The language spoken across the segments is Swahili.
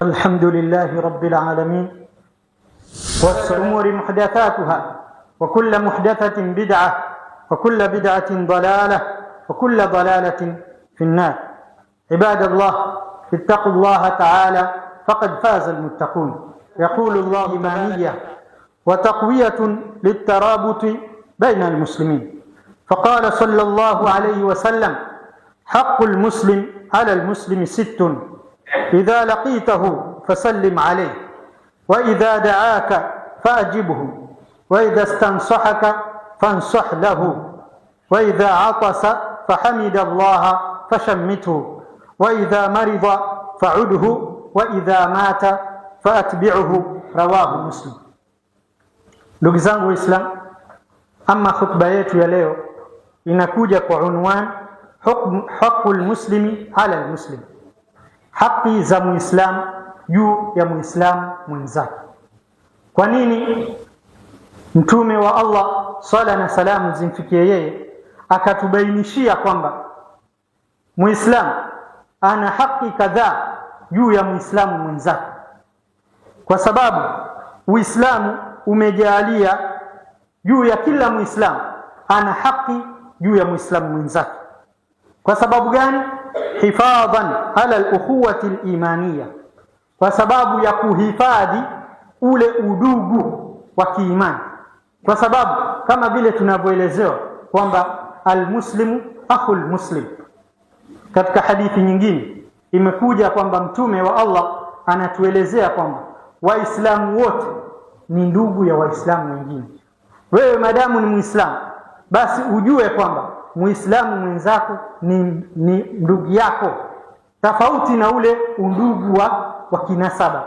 الحمد لله رب العالمين والأمور محدثاتها وكل محدثة بدعة وكل بدعة ضلالة وكل ضلالة في النار. عباد الله اتقوا الله تعالى فقد فاز المتقون. يقول الله إيمانية وتقوية للترابط بين المسلمين، فقال صلى الله عليه وسلم: حق المسلم على المسلم 6: إذا لقيته فسلم عليه، وإذا دعاك فأجبه، وإذا استنصحك فانصح له، وإذا عطس فحمد الله فشمته، وإذا مرض فعده، وإذا مات فأتبعه. رواه مسلم. Ndugu zangu Waislamu, ama khutba yetu ya leo inakuja kwa unwan haqul muslimi ala almuslim, haki za muislamu juu ya muislamu mwenzake. Kwa nini mtume wa Allah sala na salamu zimfikie yeye akatubainishia kwamba muislamu ana haki kadhaa juu ya muislamu mwenzake? Kwa sababu Uislamu umejalia juu ya kila muislamu ana haki juu ya muislamu mwenzake. Kwa sababu gani? Hifadhan ala al-ukhuwati al-imaniyya, kwa sababu ya kuhifadhi ule udugu wa kiimani. Kwa sababu kama vile tunavyoelezewa kwamba al-muslimu akhul muslim, katika hadithi nyingine imekuja kwamba mtume wa Allah anatuelezea kwamba waislamu wote ni ndugu ya waislamu wengine. Wewe madamu ni muislamu, basi ujue kwamba muislamu mwenzako ni ndugu yako, tofauti na ule undugu wa kinasaba.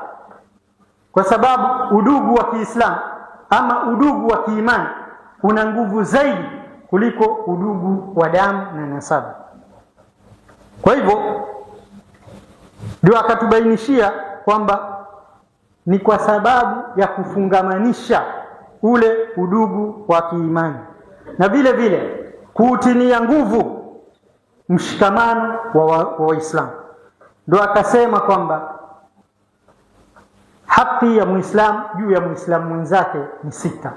Kwa sababu udugu wa Kiislamu ama udugu wa kiimani una nguvu zaidi kuliko udugu wa damu na nasaba. Kwa hivyo ndio akatubainishia kwamba ni kwa sababu ya kufungamanisha ule udugu wa kiimani na vile vile kuutilia nguvu mshikamano wa Waislamu. Ndio akasema kwamba haki ya Muislamu juu ya Muislamu mwenzake ni 6.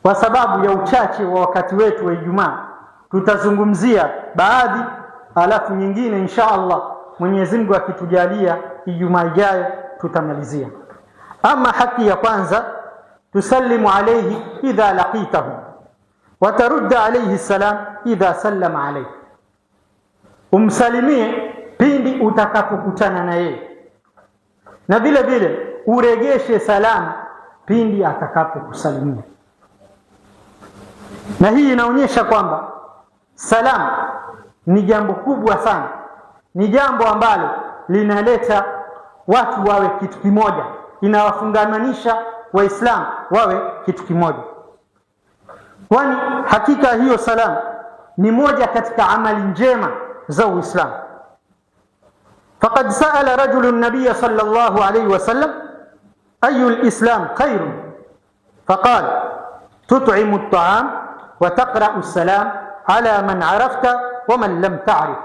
Kwa sababu ya uchache wa wakati wetu wa Ijumaa tutazungumzia baadhi, alafu nyingine insha Allah Mwenyezi Mungu akitujalia Ijumaa ijayo tutamalizia. Ama haki ya kwanza, tusallimu alayhi idha laqitahu wa tarudda alayhi salam idha sallama alayhi, umsalimie pindi utakapokutana na yeye, na vile vile uregeshe salamu pindi atakapokusalimia. Na hii inaonyesha kwamba salamu ni jambo kubwa sana, ni jambo ambalo linaleta watu wawe kitu kimoja, inawafungamanisha Waislamu wawe kitu kimoja. Kwani hakika hiyo salamu ni moja katika amali njema za Uislamu. Faqad sa'ala rajulun nabiyya sallallahu alayhi wasallam ayyul islam khairun, faqala tut'imu at-ta'am wa taqra'u as-salam ala man 'arafta wa man lam ta'rif.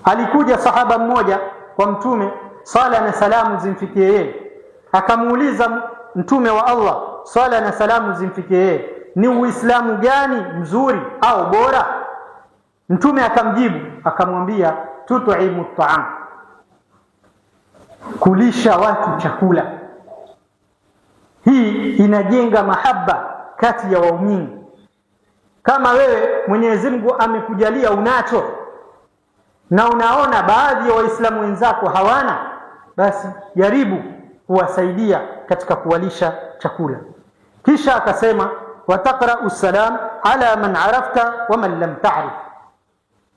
Alikuja sahaba mmoja kwa mtume sala na salamu zimfikie yeye, akamuuliza mtume wa Allah sala na salamu zimfikie yeye, ni uislamu gani mzuri au bora? Mtume akamjibu akamwambia, tut'imu at-ta'am, kulisha watu chakula. Hii inajenga mahaba kati ya waumini. Kama wewe Mwenyezi Mungu amekujalia unacho na unaona baadhi ya waislamu wenzako hawana, basi jaribu kuwasaidia katika kuwalisha chakula. Kisha akasema, wataqra'u salam ala man arafta wa man lam ta'rif,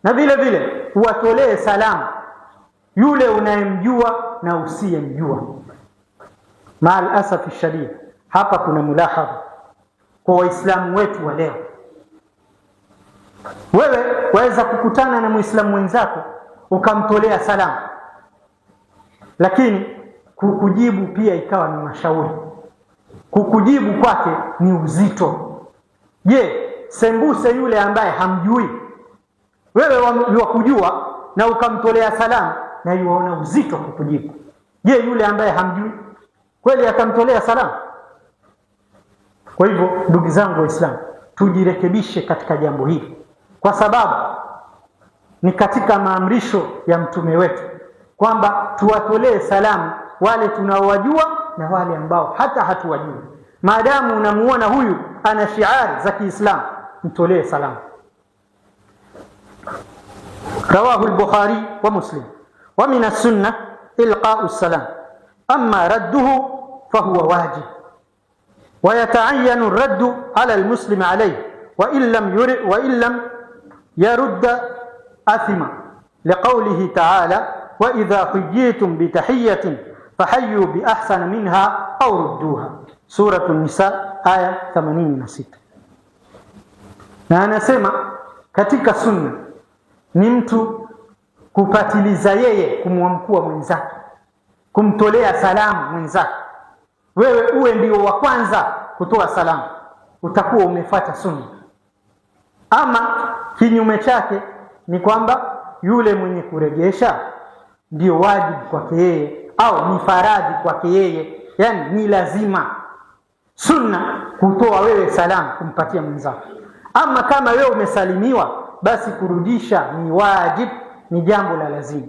na vile vile uwatolee salamu yule unayemjua na usiyemjua. Maal asafi shadid, hapa kuna mulahadha kwa waislamu wetu wa leo. Wewe waweza kukutana na muislamu mwenzako ukamtolea salamu, lakini kukujibu pia ikawa ni mashauri. Kukujibu kwake ni uzito. Je, sembuse yule ambaye hamjui? Wewe wakujua na ukamtolea salamu, na yuona uzito kukujibu. Je, yule ambaye hamjui kweli atamtolea salamu? Kwa hivyo ndugu zangu Waislamu, tujirekebishe katika jambo hili, kwa sababu ni katika maamrisho ya mtume wetu kwamba tuwatolee salamu wale tunaowajua na wale ambao hata hatuwajui. Maadamu unamuona huyu ana shiari za Kiislamu, mtolee salamu. Rawahu al-Bukhari wa Muslim. Wa min as-sunnah ilqa'u as-salam, amma radduhu fahuwa wajib wa yata'ayyanu ar-raddu 'ala al-muslim 'alayhi wa in lam يرد أثما لقوله تعالى وإذا حييتم بتحية فحيوا بأحسن منها أو ردوها. سورة النساء آية 86. Na anasema katika sunna ni mtu kupatiliza yeye kumwamkua mwenzake, kumtolea salamu mwenzake. Wewe uwe ndio wa kwanza kutoa salamu, utakuwa umefuata sunna. Ama kinyume chake ni kwamba yule mwenye kurejesha ndio wajibu kwake yeye, au ni faradhi kwake yeye, yani ni lazima. Sunna kutoa wewe salamu kumpatia mwenzako. Ama kama wewe umesalimiwa, basi kurudisha ni wajibu, ni jambo la lazima.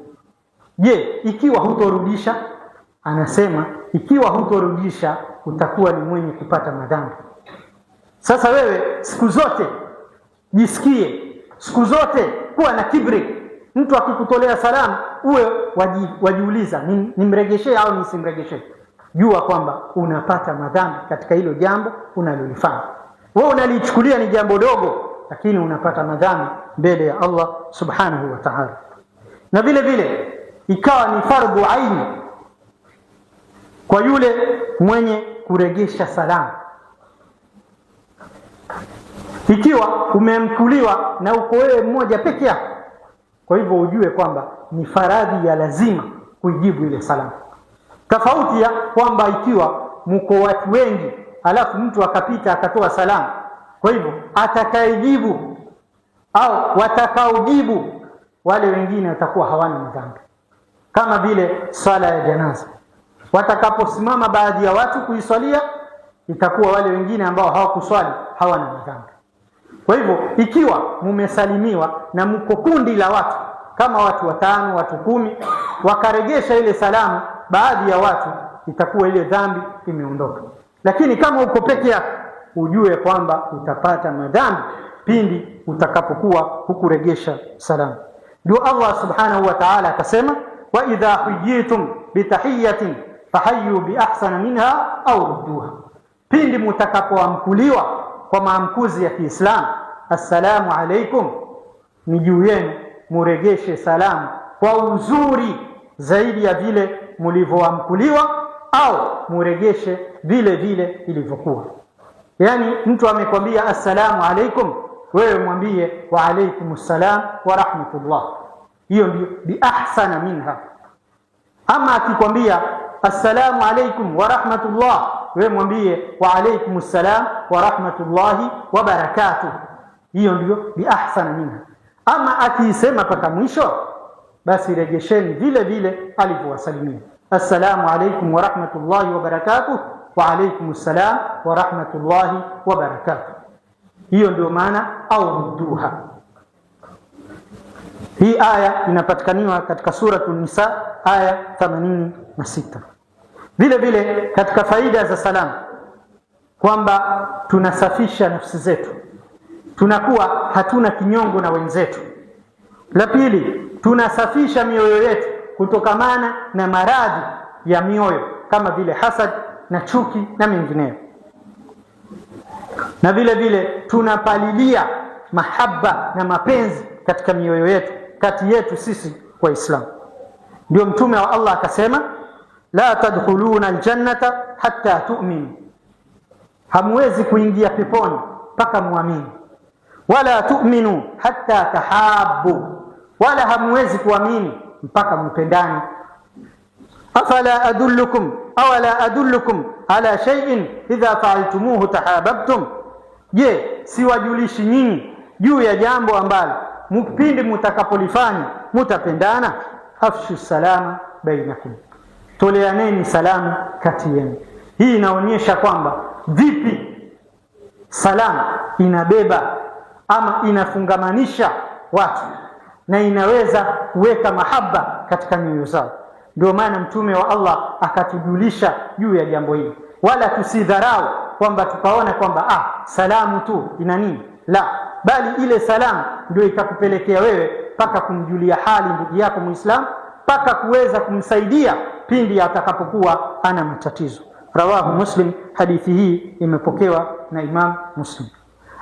Je, ikiwa hutorudisha? Anasema ikiwa hutorudisha utakuwa ni mwenye kupata madhambi. Sasa wewe siku zote jisikie, siku zote kuwa na kibri. Mtu akikutolea salamu uwe wajiuliza, nimregeshe au nisimregeshe? Jua kwamba unapata madhambi katika hilo jambo unalolifanya. Wewe unalichukulia ni jambo dogo, lakini unapata madhambi mbele ya Allah subhanahu wa ta'ala. Na vile vile ikawa ni fardhu aini kwa yule mwenye kuregesha salamu. Ikiwa umemkuliwa na uko wewe mmoja peke yako, kwa hivyo ujue kwamba ni faradhi ya lazima kujibu ile salamu. Tofauti ya kwamba ikiwa mko watu wengi alafu mtu akapita akatoa salamu, kwa hivyo atakayejibu au watakaojibu wale wengine watakuwa hawana madhambi. Kama vile swala ya janaza, watakaposimama baadhi ya watu kuiswalia, itakuwa wale wengine ambao hawakuswali hawana madhambi. Kwa hivyo ikiwa mumesalimiwa na mko kundi la watu kama watu 5, watu 10, wakaregesha ile salamu baadhi ya watu, itakuwa ile dhambi imeondoka. Lakini kama uko peke yako, ujue kwamba utapata madhambi pindi utakapokuwa hukuregesha salamu. Ndio Allah subhanahu wa ta'ala akasema wa idha huyitum bitahiyatin fahayyu biahsana minha au rudduha. Pindi mtakapoamkuliwa kwa maamkuzi ya Kiislamu, assalamu alaikum, ni juu yenu muregeshe salamu kwa uzuri zaidi ya vile mlivyoamkuliwa, au muregeshe vile vile ilivyokuwa. Yani mtu amekwambia assalamu alaikum, wewe mwambie wa alaikumus salam wa rahmatullah. Hiyo ndio bi ahsana minha. Ama akikwambia assalamu alaikum wa rahmatullah, wewe mwambie wa alaikumus salam wa rahmatullahi wa barakatuh. Hiyo ndio bi ahsana minha. Ama akiisema paka mwisho, basi regesheni vile vile alivyowasalimia, assalamu alaikum wa rahmatullahi wa barakatuh wa alaikumus salam wa rahmatullahi wa barakatuh. Hiyo ndio maana au rudduha. Hii aya inapatikaniwa katika suratul Nisa aya 86. Vile vile katika faida za salamu kwamba tunasafisha nafsi zetu, tunakuwa hatuna kinyongo na wenzetu. La pili, tunasafisha mioyo yetu kutokamana na maradhi ya mioyo kama vile hasad na chuki na mengineyo. Na vile vile tunapalilia mahaba na mapenzi katika mioyo yetu, kati yetu sisi Waislamu. Ndio mtume wa Allah akasema la tadkhuluna aljannata hatta tu'minu, hamwezi kuingia peponi mpaka muamini. Wala tu'minu hatta tahabbu, wala hamwezi kuamini mpaka mpendane. Afala adullukum aw la adullukum ala shay'in idha fa'altumuhu tahabbtum, je, siwajulishi nyinyi juu ya jambo ambalo mpindi mtakapolifanya mtapendana? afshu salama bainakum, toleaneni salamu kati yenu. Hii inaonyesha kwamba vipi salamu inabeba ama inafungamanisha watu na inaweza kuweka mahaba katika nyoyo zao. Ndio maana mtume wa Allah akatujulisha juu ya jambo hili, wala tusidharau kwamba tukaona kwamba salamu tu ina nini, la, bali ile salamu ndio itakupelekea wewe paka kumjulia hali ndugu yako Muislamu, paka kuweza kumsaidia pindi atakapokuwa ana matatizo. Rawahu Muslim, hadithi hii imepokewa na Imam Muslim.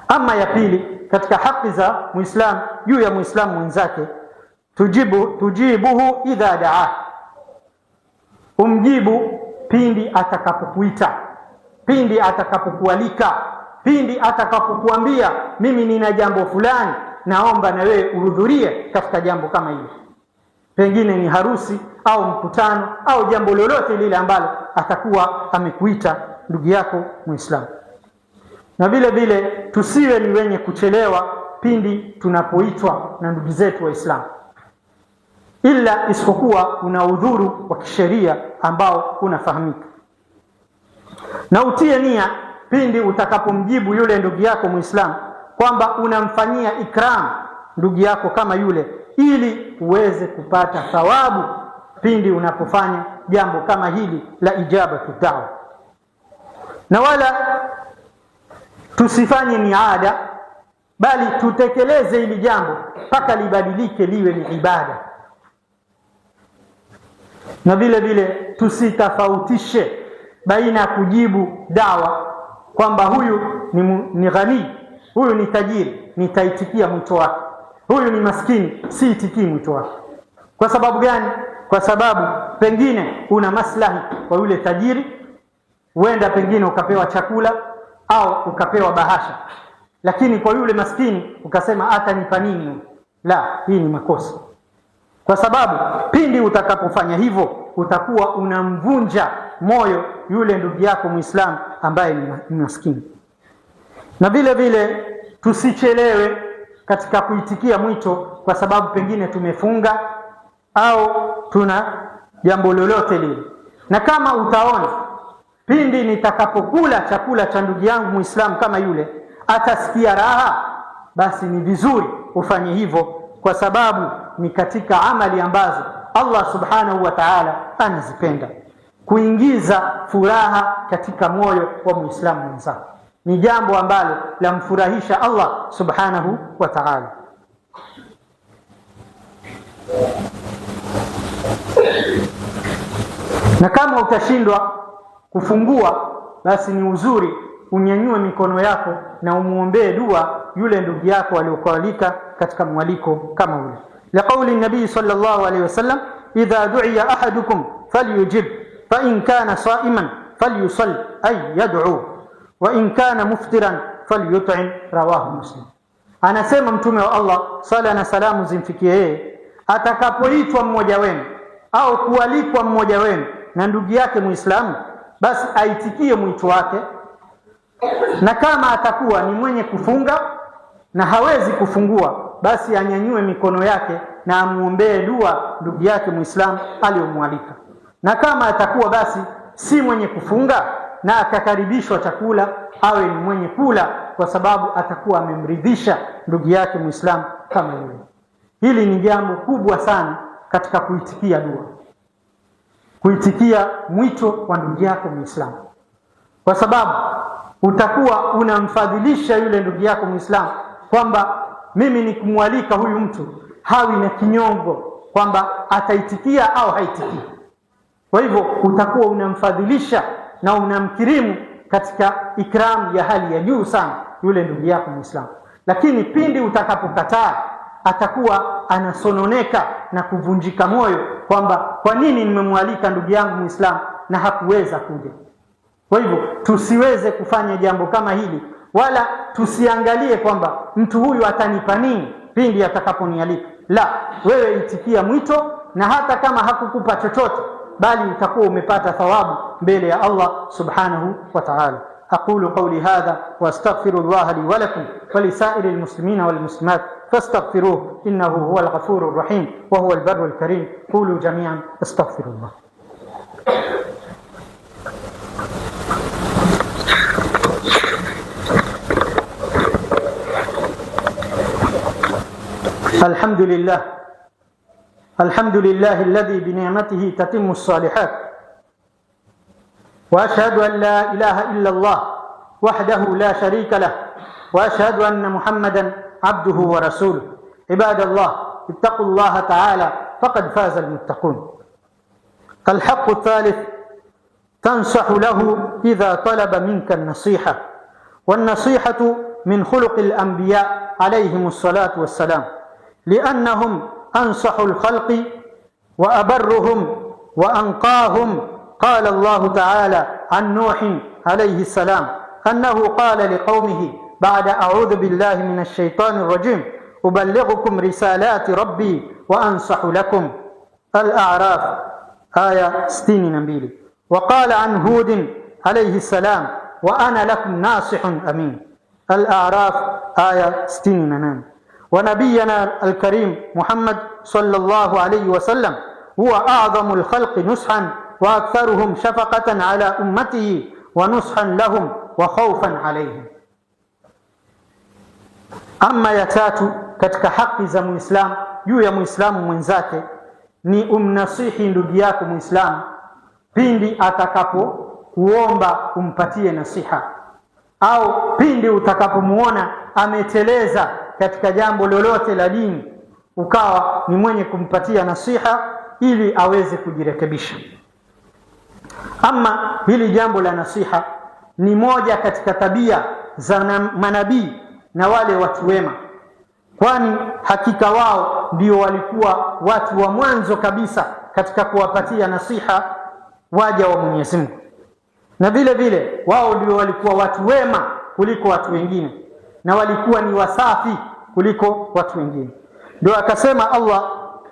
Ama ya pili katika haki za Muislamu juu ya Muislamu mwenzake, tujibuhu idha daa, umjibu pindi atakapokuita, pindi atakapokualika, pindi atakapokuambia mimi nina jambo fulani, naomba na wewe uhudhurie katika jambo kama hili. Pengine ni harusi au mkutano au jambo lolote lile ambalo atakuwa amekuita ndugu yako Muislamu. Na vile vile tusiwe ni wenye kuchelewa pindi tunapoitwa na ndugu zetu Waislamu, ila isipokuwa una udhuru wa kisheria ambao unafahamika. Na utie nia pindi utakapomjibu yule ndugu yako Muislamu kwamba unamfanyia ikram ndugu yako kama yule, ili uweze kupata thawabu pindi unapofanya jambo kama hili la ijabatu da'wa. Na wala tusifanye ni ada, bali tutekeleze hili jambo mpaka libadilike liwe ni ibada. Na vile vile tusitafautishe baina ya kujibu dawa kwamba huyu ni ghani, huyu ni tajiri, nitaitikia mwito wake, huyu ni maskini, siitikii mwito wake. Kwa sababu gani? Kwa sababu pengine una maslahi kwa yule tajiri, huenda pengine ukapewa chakula au ukapewa bahasha, lakini kwa yule maskini ukasema hata nipa nini. La, hii ni makosa, kwa sababu pindi utakapofanya hivyo utakuwa unamvunja moyo yule ndugu yako Muislamu ambaye ni maskini. Na vile vile tusichelewe katika kuitikia mwito, kwa sababu pengine tumefunga au tuna jambo lolote lile. Na kama utaona pindi nitakapokula chakula cha ndugu yangu Muislamu kama yule atasikia raha, basi ni vizuri ufanye hivyo, kwa sababu ni katika amali ambazo Allah subhanahu wa ta'ala anazipenda. Kuingiza furaha katika moyo wa Muislamu mwenzako ni jambo ambalo lamfurahisha Allah subhanahu wa ta'ala. Na kama utashindwa kufungua, basi ni uzuri unyanyue mikono yako na umuombee dua yule ndugu yako aliyokualika katika mwaliko kama ule. Liqauli nabii sallallahu alayhi wasallam, idha du'iya ahadukum falyujib fa in kana sa'iman falyusalli ay yad'u wa in kana muftiran falyut'im. Rawahu Muslim. Anasema mtume wa Allah, sala na salamu zimfikie yeye, atakapoitwa mmoja wenu au kualikwa mmoja wenu na ndugu yake Muislamu, basi aitikie mwito wake, na kama atakuwa ni mwenye kufunga na hawezi kufungua, basi anyanyue mikono yake na amuombee dua ndugu yake Muislamu aliyomwalika. Na kama atakuwa basi si mwenye kufunga na akakaribishwa chakula, awe ni mwenye kula, kwa sababu atakuwa amemridhisha ndugu yake Muislamu kama yule. Hili ni jambo kubwa sana katika kuitikia dua, kuitikia mwito wa ndugu yako Muislamu, kwa sababu utakuwa unamfadhilisha yule ndugu yako Muislamu kwamba mimi ni kumwalika huyu mtu, hawi na kinyongo kwamba ataitikia au haitikii. Kwa hivyo utakuwa unamfadhilisha na unamkirimu katika ikram ya hali ya juu sana yule ndugu yako Muislamu. Lakini pindi utakapokataa, atakuwa anasononeka na kuvunjika moyo kwamba kwa nini nimemwalika ndugu yangu Muislamu na hakuweza kuja. Kwa hivyo tusiweze kufanya jambo kama hili, wala tusiangalie kwamba mtu huyu atanipa nini pindi atakaponialika. La, wewe itikia mwito, na hata kama hakukupa chochote, bali utakuwa umepata thawabu mbele ya Allah subhanahu wa ta'ala. أقول قولي هذا وأستغفر الله لي ولكم ولسائر المسلمين والمسلمات فاستغفروه إنه هو الغفور الرحيم وهو البر الكريم. قولوا جميعا استغفر الله. الحمد لله الذي بنعمته تتم الصالحات، وأشهد أن لا إله إلا الله وحده لا شريك له، وأشهد أن محمدا عبده ورسوله. عباد الله اتقوا الله تعالى فقد فاز المتقون. الحق الثالث تنصح له إذا طلب منك النصيحة، والنصيحة من خلق الأنبياء عليهم الصلاة والسلام، لأنهم أنصح الخلق وأبرهم وأنقاهم. قال الله تعالى عن نوح عليه السلام أنه قال لقومه بعد أعوذ بالله من الشيطان الرجيم أبلغكم رسالات ربي وأنصح لكم. الأعراف آية 62. وقال عن هود عليه السلام وأنا لكم ناصح أمين. الأعراف آية 68. ونبينا الكريم محمد صلى الله عليه وسلم هو أعظم الخلق نصحا وأكثرهم شفقة على أمته ونصحا لهم وخوفا عليهم. Ama ya tatu katika haki za Muislamu juu ya Muislamu mwenzake ni umnasihi ndugu yako Muislamu pindi atakapo kuomba umpatie nasiha, au pindi utakapomuona ameteleza katika jambo lolote la dini, ukawa ni mwenye kumpatia nasiha ili aweze kujirekebisha. Ama hili jambo la nasiha ni moja katika tabia za manabii na wale watu wema, kwani hakika wao ndio walikuwa watu wa mwanzo kabisa katika kuwapatia nasiha waja wa Mwenyezi Mungu, na vile vile wao ndio walikuwa watu wema kuliko watu wengine, na walikuwa ni wasafi kuliko watu wengine. Ndio akasema Allah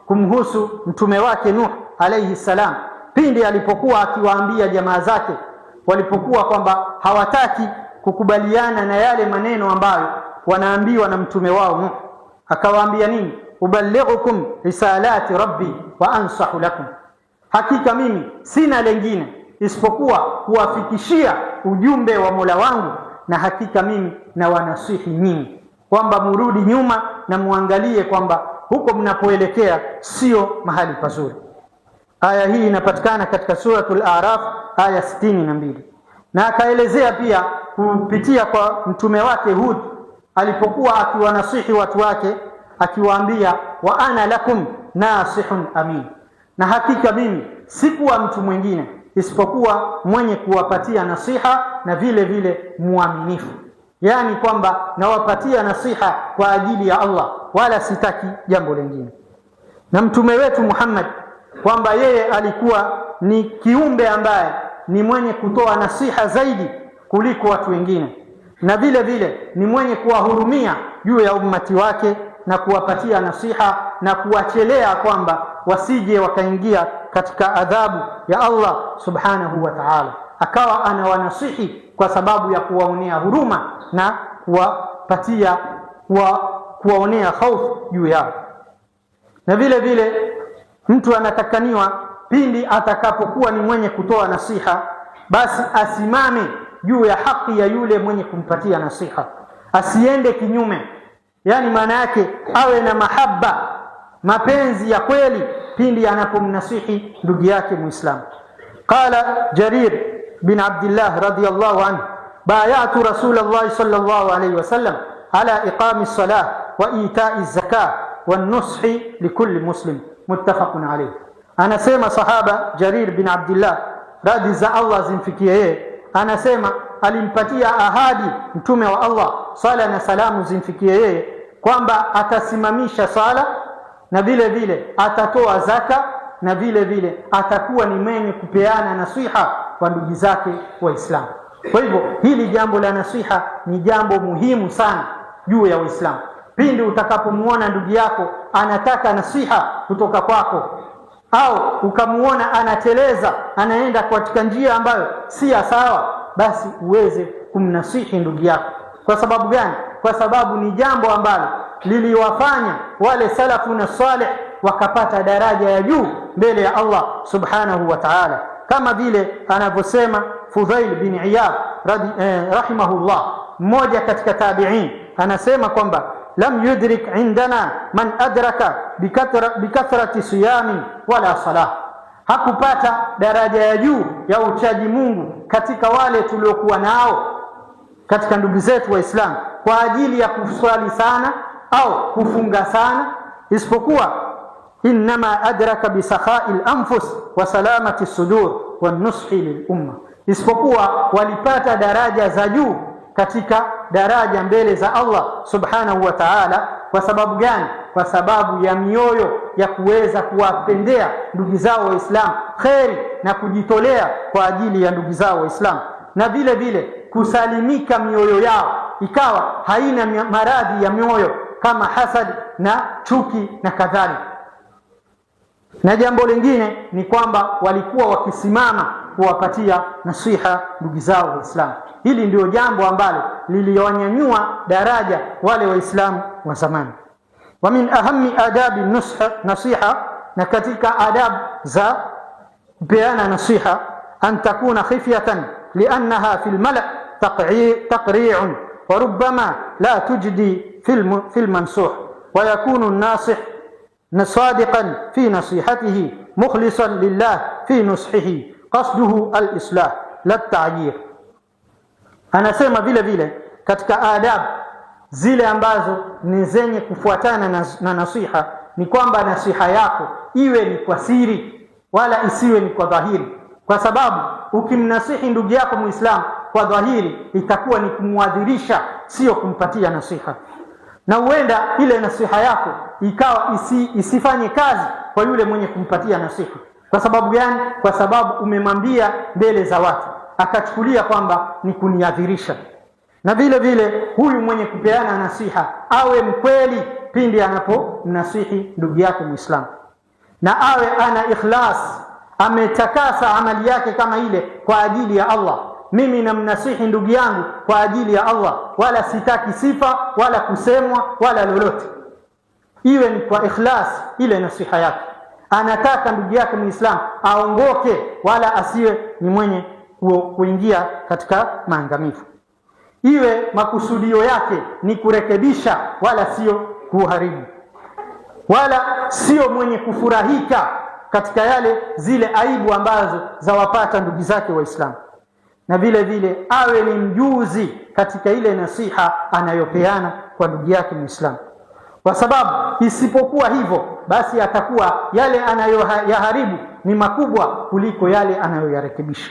kumhusu mtume wake Nuh alayhi salam, pindi alipokuwa akiwaambia jamaa zake walipokuwa kwamba hawataki kukubaliana na yale maneno ambayo wanaambiwa na mtume wao Nuh, akawaambia nini? Ubalighukum risalati rabbi wa ansahu lakum, hakika mimi sina lengine isipokuwa kuwafikishia ujumbe wa Mola wangu, na hakika mimi na wanasihi nyinyi kwamba murudi nyuma na muangalie kwamba huko mnapoelekea sio mahali pazuri. Aya hii inapatikana katika suratul A'raf aya 62. Na akaelezea pia kupitia kwa mtume wake Hud alipokuwa akiwanasihi watu wake akiwaambia wa ana lakum nasihun amin, na hakika mimi sikuwa mtu mwingine isipokuwa mwenye kuwapatia nasiha na vile vile muaminifu, yani kwamba nawapatia nasiha kwa ajili ya Allah wala sitaki jambo lingine. Na mtume wetu Muhammad kwamba yeye alikuwa ni kiumbe ambaye ni mwenye kutoa nasiha zaidi kuliko watu wengine, na vile vile ni mwenye kuwahurumia juu ya ummati wake na kuwapatia nasiha na kuwachelea kwamba wasije wakaingia katika adhabu ya Allah subhanahu wa ta'ala. Akawa anawanasihi kwa sababu ya kuwaonea huruma na kuwapatia kuwaonea hofu juu yao. Na vile vile mtu anatakaniwa pindi atakapokuwa ni mwenye kutoa nasiha, basi asimame juu ya haki ya yule mwenye kumpatia nasiha, asiende kinyume. Yani maana yake awe na mahaba, mapenzi ya kweli pindi anapomnasihi ndugu yake Muislamu. Qala Jarir bin Abdullah radiyallahu anhu bay'atu Rasulullah sallallahu alayhi wasallam ala iqami as-salah wa ita'i az-zakah wan-nushi likulli muslim, muttafaqun alayh. Anasema sahaba Jarir bin Abdullah radhi za Allah zimfikie yeye, anasema alimpatia ahadi mtume wa Allah sala na salamu zimfikie yeye kwamba atasimamisha sala na vile vile atatoa zaka na vile vile atakuwa ni mwenye kupeana nasiha kwa ndugu zake Waislamu. Kwa hivyo hili jambo la nasiha ni jambo muhimu sana juu ya Uislamu. Pindi utakapomuona ndugu yako anataka nasiha kutoka kwako, au ukamuona anateleza anaenda katika njia ambayo si sawa, basi uweze kumnasihi ndugu yako. Kwa sababu gani? Kwa sababu ni jambo ambalo liliwafanya wale salafu na salih wakapata daraja ya juu mbele ya Allah subhanahu wa ta'ala, kama vile anavyosema Fudhail bin Iyad rahimahullah, mmoja katika tabi'in, anasema kwamba lam yudrik indana man adraka bikathrati siyami wala salah, hakupata daraja ya juu ya uchaji Mungu katika wale tuliokuwa nao katika ndugu zetu Waislamu kwa ajili ya kuswali sana au kufunga sana, isipokuwa innama adraka bisakhai al-anfus wa salamati sudur wa nushi lil umma, isipokuwa walipata daraja za juu katika daraja mbele za Allah subhanahu wa ta'ala. Kwa sababu gani? Kwa sababu ya mioyo ya kuweza kuwapendea ndugu zao Waislamu kheri na kujitolea kwa ajili ya ndugu zao Waislamu, na vile vile kusalimika mioyo yao ikawa haina maradhi ya mioyo kama hasad na chuki na kadhalika. Na jambo lingine ni kwamba walikuwa wakisimama kuwapatia nasiha ndugu zao Waislamu. Hili ndio jambo ambalo liliwanyanyua daraja wale Waislamu wa zamani. Wa min ahammi adabi nasiha, na katika adab za kupeana nasiha, an takuna khifyatan liannaha fil mala' taqri'un wa rubbama la tujdi fil mansuh, wa yakunu an-nasih صادقا في نصيحته مخلصا لله في نصحه قصده الإصلاح لا التعيير. Anasema vile vile katika adab zile ambazo ni zenye kufuatana na nasiha ni kwamba nasiha yako iwe ni kwa siri wala isiwe ni kwa dhahiri, kwa sababu ukimnasihi ndugu yako Muislamu kwa dhahiri itakuwa ni kumwadhirisha, sio kumpatia nasiha. Na huenda ile nasiha yako ikawa isifanye kazi kwa yule mwenye kumpatia nasiha. Kwa sababu gani? Kwa sababu umemwambia mbele za watu akachukulia kwamba ni kuniadhirisha. Na vile vile huyu mwenye kupeana nasiha awe mkweli pindi anapomnasihi ndugu yake Muislamu, na awe ana ikhlas, ametakasa amali yake kama ile kwa ajili ya Allah. Mimi namnasihi ndugu yangu kwa ajili ya Allah, wala sitaki sifa wala kusemwa wala lolote. Iwe ni kwa ikhlas ile nasiha yake, anataka ndugu yake Muislamu aongoke wala asiwe ni mwenye kuingia katika maangamivu. Iwe makusudio yake ni kurekebisha wala sio kuharibu, wala sio mwenye kufurahika katika zile aibu ambazo zawapata ndugu zake Waislamu. Na vile vile awe ni mjuzi katika ile nasiha anayopeana kwa ndugu yake Muislamu, kwa sababu isipokuwa hivyo basi atakuwa yale anayoyaharibu ni makubwa kuliko yale anayoyarekebisha.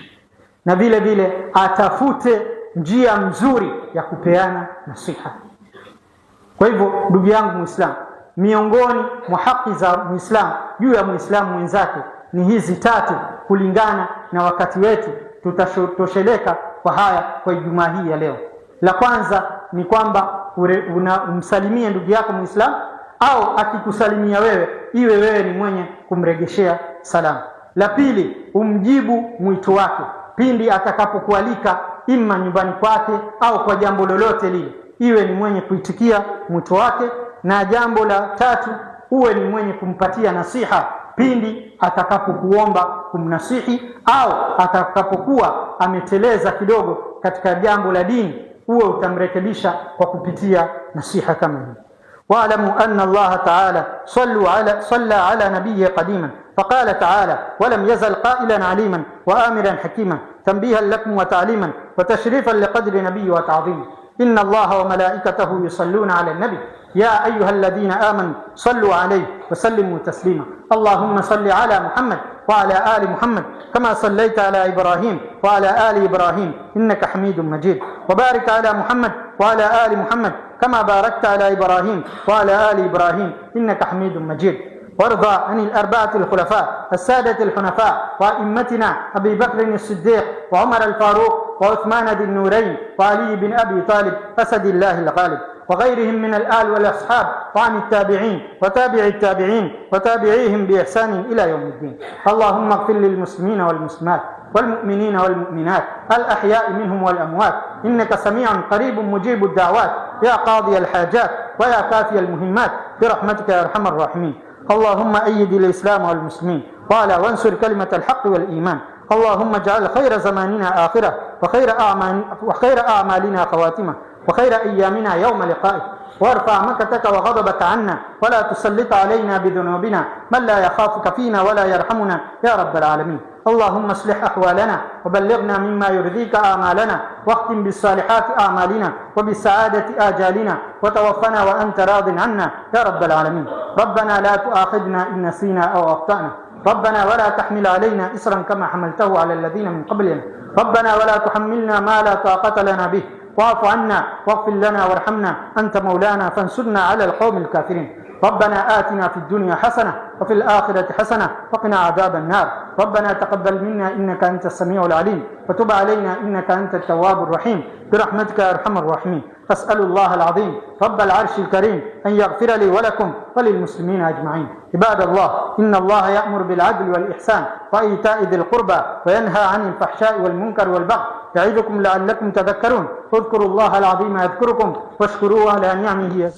Na vile vile atafute njia nzuri ya kupeana nasiha. Kwa hivyo ndugu yangu Muislamu, miongoni mwa haki za Muislamu juu ya Muislamu mwenzake ni hizi tatu, kulingana na wakati wetu tutatosheleka kwa haya kwa Ijumaa hii ya leo. La kwanza ni kwamba umsalimie ndugu yako Muislamu, au akikusalimia wewe iwe wewe ni mwenye kumregeshea salamu. La pili, umjibu mwito wake pindi atakapokualika imma nyumbani kwake au kwa jambo lolote lile, iwe ni mwenye kuitikia mwito wake. Na jambo la tatu, uwe ni mwenye kumpatia nasiha pindi atakapokuomba kumnasihi au atakapokuwa ameteleza kidogo katika jambo la dini, uwe utamrekebisha kwa kupitia nasiha kama hii. واعلموا أن الله تعالى صلى على نبيه قديما فقال تعالى: ولم يزل قائلا عليما وآمرا حكيما تنبيها لكم وتعليما وتشريفا لقدر نبيه وتعظيما. إن الله وملائكته يصلون على النبي يا أيها الذين آمنوا صلوا عليه وسلموا تسليما. اللهم صل على محمد وعلى آل محمد كما صليت على إبراهيم وعلى آل إبراهيم إنك حميد مجيد. وبارك على محمد وعلى آل محمد كما باركت على إبراهيم وعلى آل إبراهيم إنك حميد مجيد. وارضى عن الأربعة الخلفاء السادة الحنفاء وأئمتنا أبي بكر الصديق وعمر الفاروق وعثمان ذي النورين وعلي بن أبي طالب أسد الله الغالب وغيرهم من الآل والأصحاب، وعن التابعين وتابع التابعين وتابعيهم بإحسان إلى يوم الدين. اللهم اغفر للمسلمين والمسلمات والمؤمنين والمؤمنات الأحياء منهم والأموات إنك سميع قريب مجيب الدعوات يا قاضي الحاجات ويا كافي المهمات برحمتك يا أرحم الراحمين. اللهم أيد الإسلام والمسلمين وانصر كلمة الحق والإيمان. اللهم اجعل خير زماننا آخرة وخير أعمالنا خواتمة وخير أيامنا يوم لقائك، وارفع مكتك وغضبك عنا ولا تسلط علينا بذنوبنا من لا يخافك فينا ولا يرحمنا يا رب العالمين. اللهم اصلح أحوالنا وبلغنا مما يرضيك آمالنا، واختم بالصالحات أعمالنا وبالسعادة آجالنا، وتوفنا وأنت راض عنا يا رب العالمين. ربنا لا تؤاخذنا إن نسينا أو أخطأنا، ربنا ولا تحمل علينا إصرا كما حملته على الذين من قبلنا، ربنا ولا تحملنا ما لا طاقة لنا به، واعف عنا واغفر لنا وارحمنا أنت مولانا فانصرنا على القوم الكافرين. ربنا آتنا في الدنيا حسنة وفي الآخرة حسنة وقنا عذاب النار. ربنا تقبل منا إنك أنت السميع العليم، وتب علينا إنك أنت التواب الرحيم برحمتك يا أرحم الراحمين. أسأل الله العظيم رب العرش الكريم أن يغفر لي ولكم وللمسلمين أجمعين. عباد الله، إن الله يأمر بالعدل والإحسان وإيتاء ذي القربى وينهى عن الفحشاء والمنكر والبغي يعظكم لعلكم تذكرون. اذكروا الله العظيم يذكركم واشكروه على نعمه